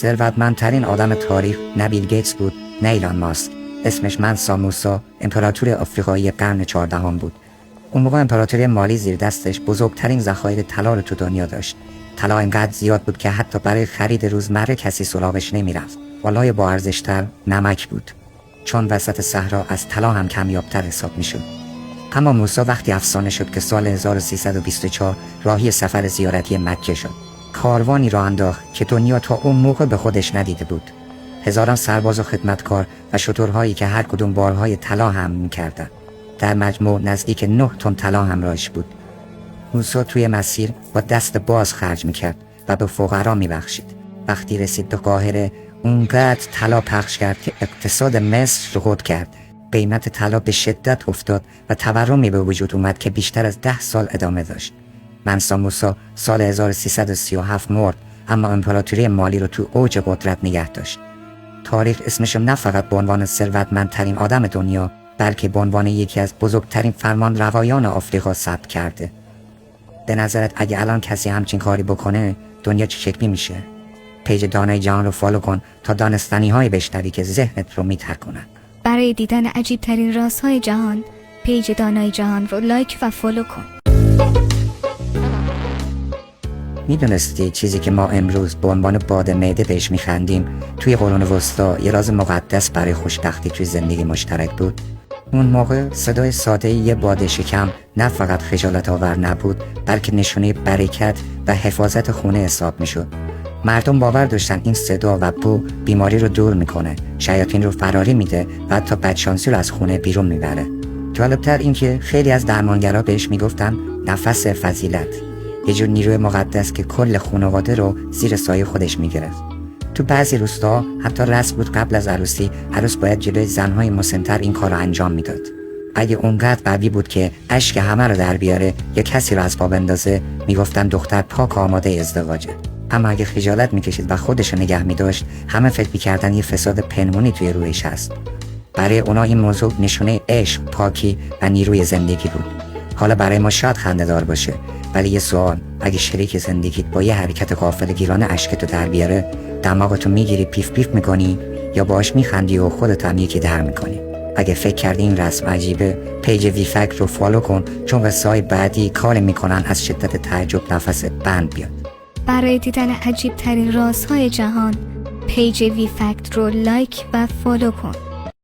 ثروتمندترین آدم تاریخ نه بیل گیتس بود، نه ایلان ماسک. اسمش منسا موسا، امپراتور آفریقایی قرن 14 بود. اون موقع امپراتوری مالی زیر دستش بزرگترین ذخایر طلا رو تو دنیا داشت. طلا اینقدر زیاد بود که حتی برای خرید روزمره کسی سراغش نمیرفت. والای با ارزش‌تر نمک بود، چون وسط صحرا از طلا هم کمیاب‌تر حساب میشد. اما موسی وقتی افسانه شد که سال 1324 راهی سفر زیارتی مکه شد. کاروانی را انداخت که دنیا تا اون موقع به خودش ندیده بود. هزاران سرباز و خدمتکار و شترهایی که هر کدوم بارهای طلا حمل می‌کردند. در مجموع نزدیک 9 تن طلا همراهش بود. موسی توی مسیر با دست باز خرج می‌کرد و به فقرا می‌بخشید. وقتی رسید به قاهره، اونقدر طلا پخش کرد که اقتصاد مصر سقوط کرد. قیمت طلا به شدت افتاد و تورمی به وجود اومد که بیشتر از 10 سال ادامه داشت. منسا موسی سال 1337 مرد، اما امپراتوری مالی رو تو اوج قدرت نگه داشت. تاریخ اسمش نه فقط به عنوان ثروتمندترین آدم دنیا، بلکه به عنوان یکی از بزرگترین فرمانروایان آفریقا ثبت کرده. به نظرت اگه الان کسی همچین کاری بکنه دنیا چه شکلی میشه؟ پیج دانای جهان رو فالو کن تا دانستنی‌های بشنوی که ذهنت رو میتر کنن. برای دیدن عجیب ترین رازهای جهان، پیج دانای جهان رو لایک و فالو کن. میدونستی چیزی که ما امروز به عنوان باد معده بهش میخندیم توی قرون وسطا یه راز مقدس برای خوشبختی توی زندگی مشترک بود؟ اون موقع صدای ساده یه باد شکم نه فقط خجالت آور نبود، بلکه نشونه برکت و حفاظت خونه حساب میشد. مردم باور داشتن این صدا و بو بیماری رو دور میکنه، شیاطین رو فراری میده و حتی بدشانسی رو از خونه بیرون میبره. جالبتر این که خیلی از درمانگرا بهش میگفتن نفس فضیلت، یه جور نیروی مقدس که کل خانواده رو زیر سایه خودش میگرفت. تو بعضی روستا حتی رسم بود قبل از عروسی عروس باید جلوی زنهای مسن‌تر این کار رو انجام میداد. اگه اونقدر قوی بود که اشک همه رو در بیاره یا کسی رو از پا بندازه، میگفتن دختر پاک آماده ازدواجه. اما اگه خجالت میکشید و خودش رو نگه میداشت، همه فکر میکردن یه فساد پنهونی توی رویش هست. برای اونا این موضوع نشونه عشق، پاکی و نیروی زندگی بود. حالا برای ما شاید خنده‌دار باشه، ولی یه سوال، اگه شریک زندگیت با یه حرکت غافلگیرانه اشکتو در بیاره، دماغتو میگیری پیف پیف میکنی یا باهاش میخندی و خودت هم یکی در میکنی؟ اگه فکر کردی این رسم عجیبه، پیج وی فکت رو فالو کن، چون قصه‌های بعدی کار میکنن از شدت تعجب نفس بند بیاد. برای دیدن عجیب ترین رازهای جهان، پیج وی فکت رو لایک و فالو کن.